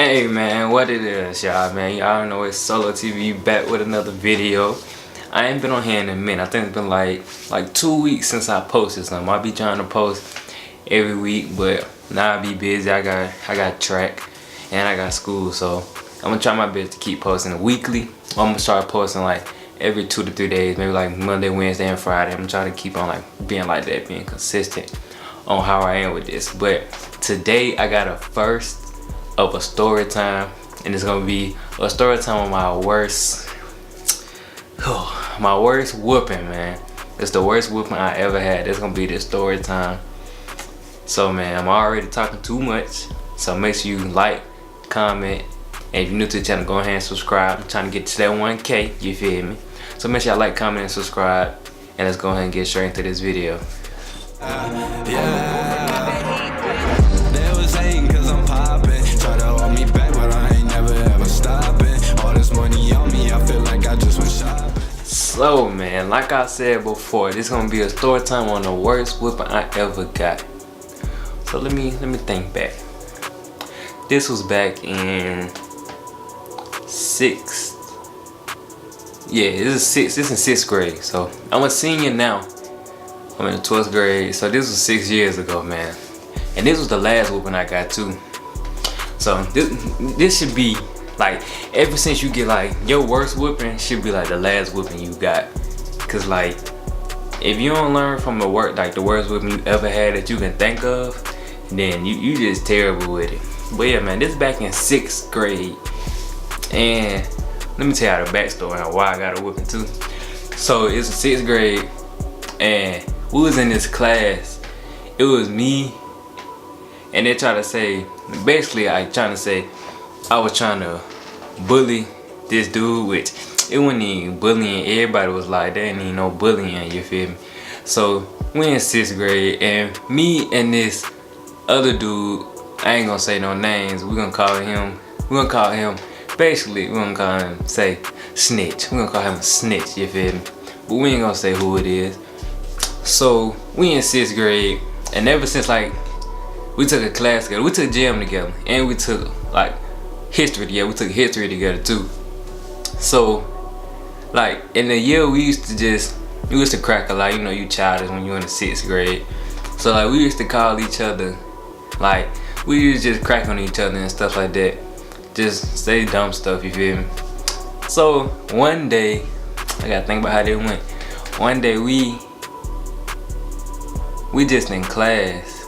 Hey man, what it is, y'all, man? Y'all know it's SoloTV back with another video. I ain't been on here in a minute. I think it's been like 2 weeks since I posted something. I be trying to post every week, but now I be busy. I got track and I got school, so I'm gonna try my best to keep posting weekly. I'm gonna start posting like every 2 to 3 days, maybe like Monday, Wednesday, and Friday. I'm gonna try to keep on like being like that, being consistent on how I am with this. But today I got a first of a story time, and it's gonna be a story time on my worst whooping, man. It's the worst whooping I ever had. It's gonna be this story time. So man, I'm already talking too much, so make sure you like, comment, and if you're new to the channel, go ahead and subscribe. I'm trying to get to that 1K, you feel me? So make sure y'all like, comment, and subscribe, and let's go ahead and get straight into this video. So man, like I said before, this is gonna be a story time on the worst whooping I ever got. So let me think back. This was back in 6th. Yeah, this is in 6th grade. So I'm a senior now. I'm in the 12th grade. So this was 6 years ago, man. And this was the last whooping I got too. So this should be like, ever since you get like your worst whooping should be like the last whooping you got. Cause like, if you don't learn from the worst whooping you ever had that you can think of, then you just terrible with it. But yeah, man, this is back in 6th grade. And let me tell you the backstory on why I got a whooping too. So it's 6th grade, and we was in this class. It was me, and they try to say, basically I was trying to bully this dude, which it wasn't even bullying. Everybody was like, there ain't even no bullying, you feel me? So we in 6th grade, and me and this other dude, I ain't gonna say no names, we're gonna call him basically, we're gonna call him, say, Snitch. We're gonna call him a snitch, you feel me? But we ain't gonna say who it is. So we in 6th grade, and ever since like we took a class together, we took gym together, and we took like history together. We took history together too. So like in the year we used to crack a lot. You know, you childish when you're in the 6th grade. So like we used to call each other, like we used to just crack on each other and stuff like that. Just say dumb stuff, you feel me? So one day, I gotta think about how they went. One day we just in class,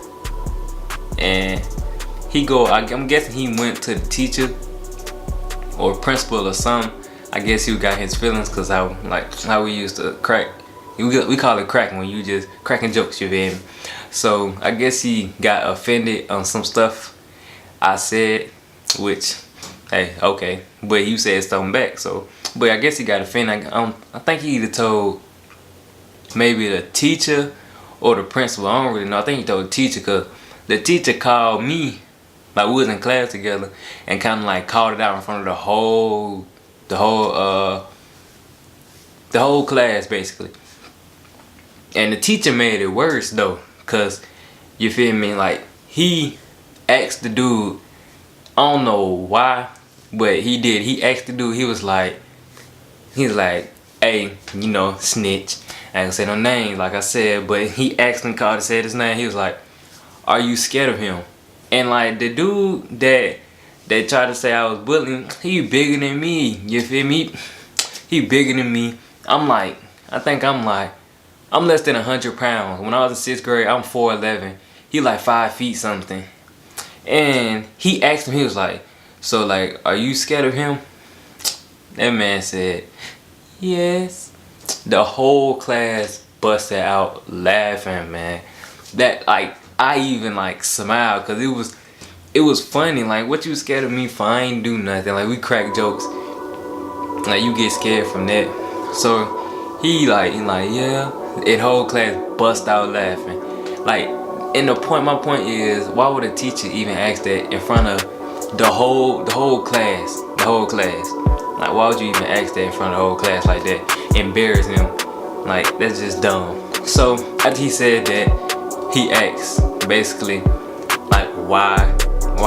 and he go, I'm guessing he went to the teacher or principal or something. I guess he got his feelings, cause how we used to crack. We call it cracking when you just cracking jokes, you feel me? So I guess he got offended on some stuff I said, which, hey, okay, but you said something back. So, but I guess he got offended. I think he either told maybe the teacher or the principal. I don't really know. I think he told the teacher, cause the teacher called me, like we was in class together, and kind of like called it out in front of the whole class basically. And the teacher made it worse though, cause you feel me, like he asked the dude, I don't know why, but he did. He asked the dude, he was like, hey, you know, Snitch. I ain't gonna say no name, like I said, but he asked him, called and said his name. He was like, are you scared of him? And like the dude that tried to say I was bullying, he bigger than me, you feel me? He bigger than me. I'm less than 100 pounds. When I was in 6th grade, I'm 4'11". He like 5 feet something. And he asked him, he was like, so like, are you scared of him? That man said, yes. The whole class busted out laughing, man. That like, I even like smiled, cause it was funny. Like, what you scared of me for? I ain't do nothing. Like, we crack jokes. Like, you get scared from that. So he like yeah. The whole class bust out laughing. Like, and my point is, why would a teacher even ask that in front of the whole class? The whole class. Like, why would you even ask that in front of the whole class like that? Embarrass him. Like, that's just dumb. So after he said that, he asked basically like, why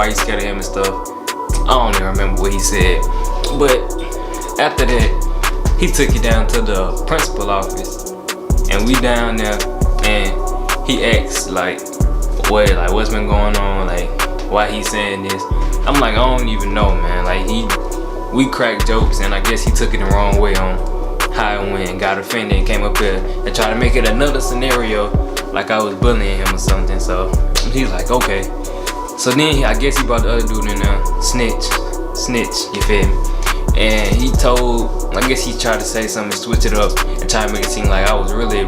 you scared of him and stuff. I don't even remember what he said. But after that, he took it down to the principal office, and we down there, and he asked like what's been going on, like why he saying this. I'm like, I don't even know, man. Like we cracked jokes, and I guess he took it the wrong way on how it went, got offended, and came up here and tried to make it another scenario like I was bullying him or something. So he's like, okay. So then I guess he brought the other dude in there, snitch, you feel me? And he told, I guess he tried to say something, switch it up, and try to make it seem like I was really,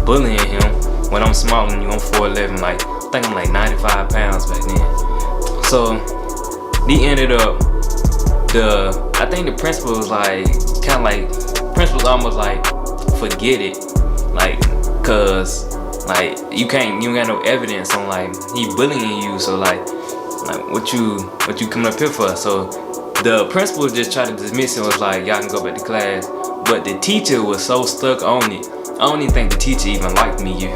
bullying him when I'm smaller than you. I'm 4'11", like, I think I'm like 95 pounds back then. So he ended up, I think the principal was like, kind of like, principal's almost like, forget it, like, cause like you ain't got no evidence on like he bullying you, so like what you coming up here for? So the principal just tried to dismiss it, was like, y'all can go back to class. But the teacher was so stuck on it. I don't even think the teacher even liked me. You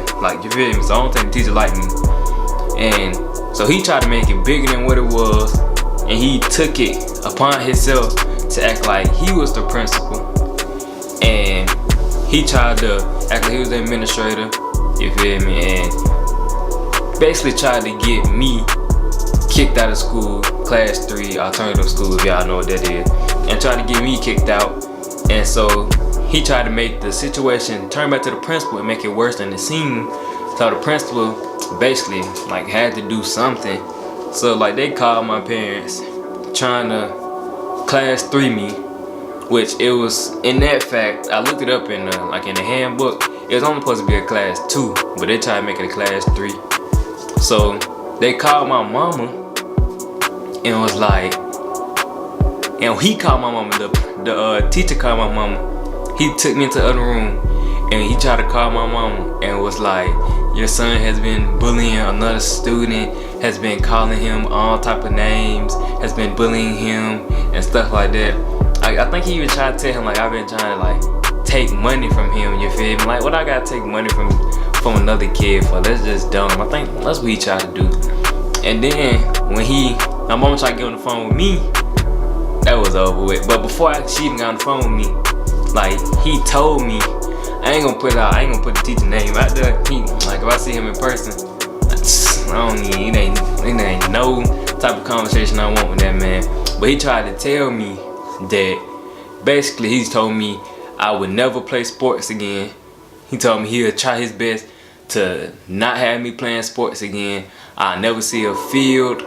feel me? So I don't think the teacher liked me. And so he tried to make it bigger than what it was, and he took it upon himself to act like he was the principal, and he tried to act like he was the administrator. You feel me? And basically tried to get me kicked out of school, class 3, alternative school, if y'all know what that is, and tried to get me kicked out. And so he tried to make the situation turn back to the principal and make it worse than it seemed. So the principal basically like had to do something. So like they called my parents trying to class 3 me, which it was, in that fact, I looked it up in the handbook. It was only supposed to be a class 2, but they tried to make it a class 3. So they called my mama and was like, and he called my mama, the teacher called my mama. He took me into the other room and he tried to call my mama and was like, your son has been bullying another student, has been calling him all type of names, has been bullying him and stuff like that. I think he even tried to tell him like I've been trying to like take money from him, you feel me? Like, what I gotta take money from another kid for? That's just dumb. I think that's what he tried to do. And then when my mom tried to get on the phone with me, that was over with. But before she even got on the phone with me, like, he told me, I ain't gonna put the teacher name out there. Like, if I see him in person, it ain't no type of conversation I want with that man. But he tried to tell me that basically he told me I would never play sports again. He told me he would try his best to not have me playing sports again. I'll never see a field.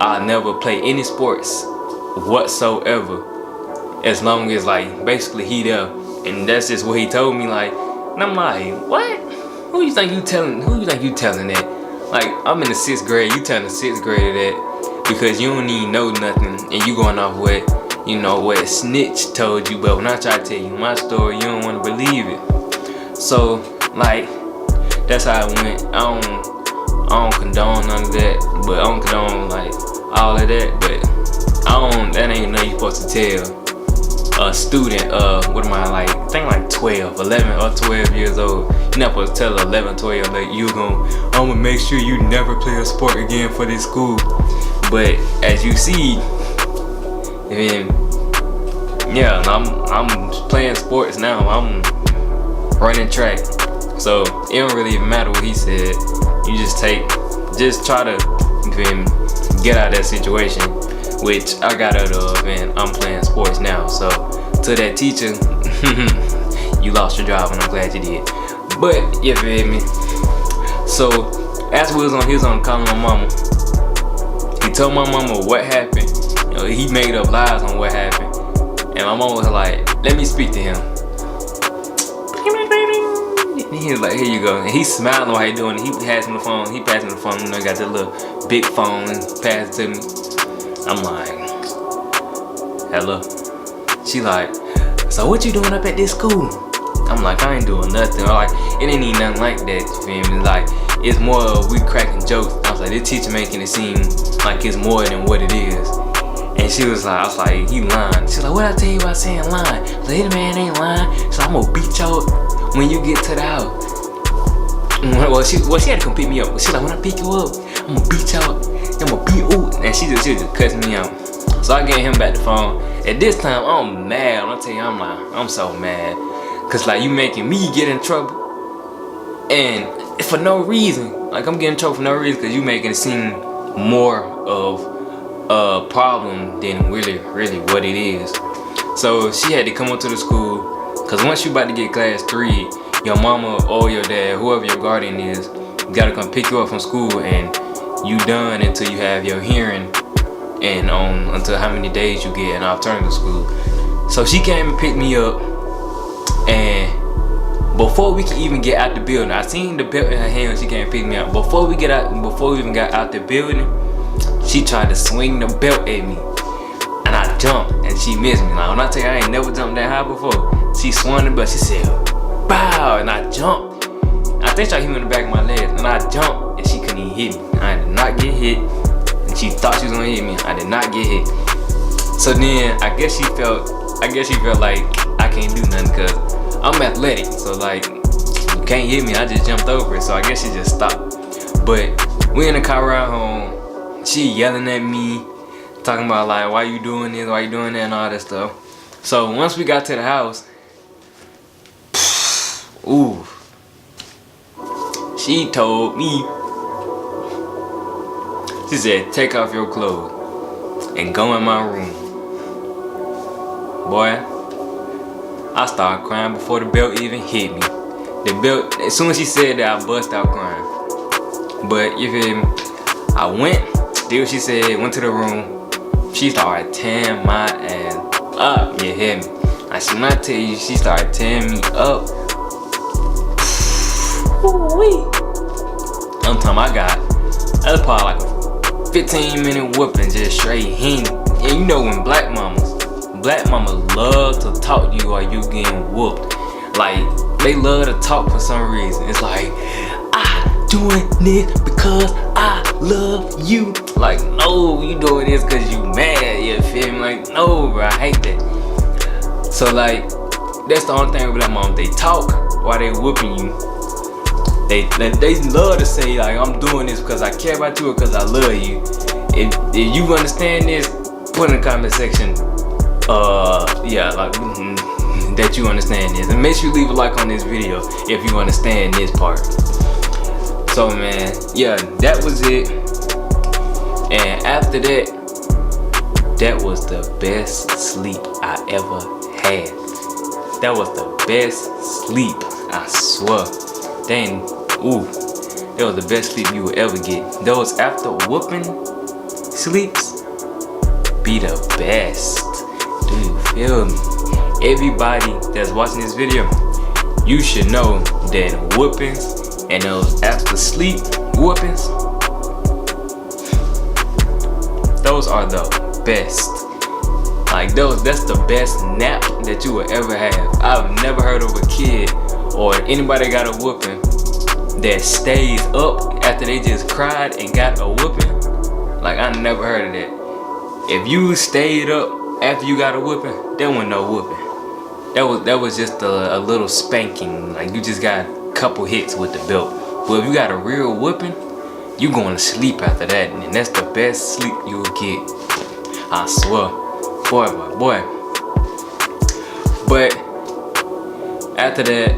I'll never play any sports whatsoever, as long as like basically he there. And that's just what he told me. Like, and I'm like, what? Who you think you telling that? Like, I'm in the 6th grade. You telling the 6th grader that because you don't even know nothing, and you going off what snitch told you. But when I try to tell you my story, you don't want to believe it. So like, that's how it went. I don't condone none of that, but I don't condone like all of that. But that ain't nothing you supposed to tell a student. What am I, like, I think like 12, 11 or 12 years old. You're not supposed to tell 11, 12 like I'm gonna make sure you never play a sport again for this school. But as you see, I mean, yeah, I'm playing sports now. I'm running track, so it don't really even matter what he said. You just try to, you feel me, get out of that situation, which I got out of, and I'm playing sports now. So to that teacher, you lost your job, and I'm glad you did. But you feel me. So as he was on calling my mama, he told my mama what happened. He made up lies on what happened, and my mama was like, "Let me speak to him." And he was like, "Here you go." And he smiling while he doing it. He passing the phone. Got that little big phone and passed it to me. I'm like, "Hello." She like, "So what you doing up at this school?" I'm like, "I ain't doing nothing." Or like, it ain't even nothing like that. You feel me? Like, it's more of we cracking jokes. I was like, this teacher making it seem like it's more than what it is. And she was like, I was like, he lying. She's like, what I tell you about saying lying? I was like, the man ain't lying. She's like, I'm gonna beat you up when you get to the house. Well, she had to come pick me up. She's like, when I pick you up, I'm gonna beat you up. I'ma beat you. And she just cuts me out. So I gave him back the phone. At this time, I'm mad. I'll tell you, I'm so mad. Cause like you making me get in trouble. And for no reason. Like I'm getting in trouble for no reason cause you making it seem more of a problem than really what it is. So she had to come up to the school. Cause once you about to get class 3, your mama or your dad, whoever your guardian is, gotta come pick you up from school and you done until you have your hearing and until how many days you get in alternative school. So she came and picked me up, and before we could even get out the building, I seen the belt in her hand when she came and picked me up. Before we even got out the building, she tried to swing the belt at me. And I jumped and she missed me. Like when I tell you I ain't never jumped that high before, she swung the belt, she said, bow, and I jumped. I think she hit me in the back of my legs, and I jumped and she couldn't even hit me. I did not get hit. She thought she was gonna hit me. I did not get hit. So then I guess she felt like I can't do nothing because I'm athletic. So like you can't hit me. I just jumped over it. So I guess she just stopped. But we in the car ride home. She yelling at me, talking about like why you doing this, why you doing that, and all that stuff. So once we got to the house, ooh, she told me. She said, take off your clothes and go in my room. Boy, I started crying before the belt even hit me. The belt, as soon as she said that, I bust out crying. But you feel me? I went, did what she said, went to the room. She started tearing my ass up, you hear me? I should not tell you, she started tearing me up. Ooh-wee. I'm talking, that was probably like a 15-minute whooping, just straight hitting. And you know when black mamas love to talk to you while you getting whooped. Like they love to talk for some reason. It's like, I doing this because I love you. Like, no, you doing this because you mad, you feel me? Like, no, bro, I hate that. So like, that's the only thing with black mamas. They talk while they whooping you. They love to say like I'm doing this because I care about you or because I love you. If you understand this, put in the comment section. That you understand this, and make sure you leave a like on this video if you understand this part. So man, yeah, that was it. And after that, that was the best sleep I ever had. That was the best sleep, I swear. Dang, ooh, that was the best sleep you would ever get. Those after whooping sleeps be the best. Do you feel me? Everybody that's watching this video, you should know that whoopings and those after sleep whoopings, those are the best. Like that's the best nap that you will ever have. I've never heard of a kid or anybody got a whooping that stays up after they just cried and got a whooping. Like I never heard of that. If you stayed up after you got a whooping, there wasn't no whooping. That was just a little spanking. Like you just got a couple hits with the belt. But if you got a real whooping, you going to sleep after that, and that's the best sleep you'll get. I swear, boy. But after that,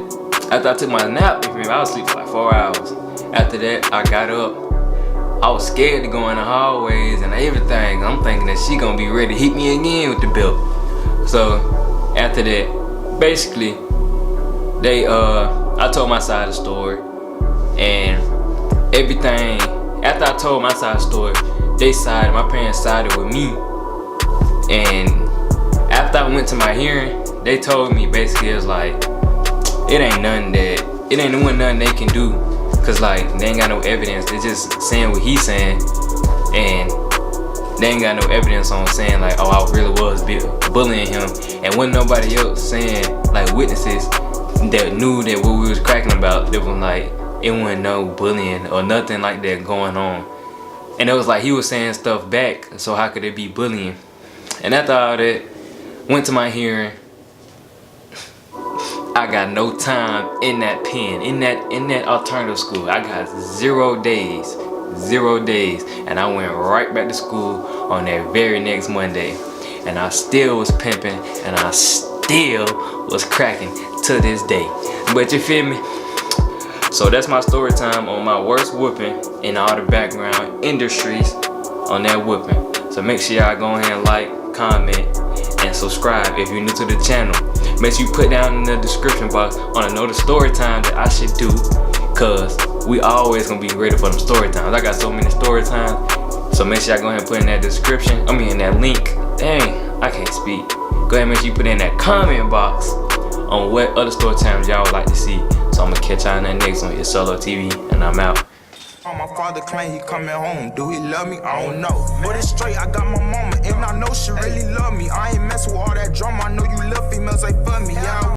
after I took my nap, I was asleep for like 4 hours. After that, I got up. I was scared to go in the hallways and everything. I'm thinking that she gonna be ready to hit me again with the belt. So after that, basically, I told my side of the story and everything. After I told my side of the story, my parents sided with me. And after I went to my hearing, they told me basically it was like, it ain't nothing they can do, cause like they ain't got no evidence. They just saying what he's saying, and they ain't got no evidence on saying like, oh, I really was bullying him, and wasn't nobody else saying, like witnesses that knew that what we was cracking about. They was like, it wasn't no bullying or nothing like that going on, and it was like he was saying stuff back. So how could it be bullying? And after all that, went to my hearing. I got no time in that pen, in that alternative school. I got 0 days, 0 days, and I went right back to school on that very next Monday, and I still was pimping, and I still was cracking to this day. But you feel me? So that's my story time on my worst whooping in all the background industries on that whooping. So make sure y'all go ahead and like, comment, and subscribe if you're new to the channel. Make sure you put down in the description box on another story time that I should do, cause we always gonna be ready for them story times. I got so many story times, so make sure y'all go ahead and put in that description. In that link. Dang, I can't speak. Go ahead and make sure you put in that comment box on what other story times y'all would like to see. So I'm gonna catch y'all in that next one. It's SoloTV, and I'm out. My father claim he coming home. Do he love me? I don't know. But it's straight, I got my mama. And I know she really love me. I ain't mess with all that drama. I know you love females, they for me. Yeah,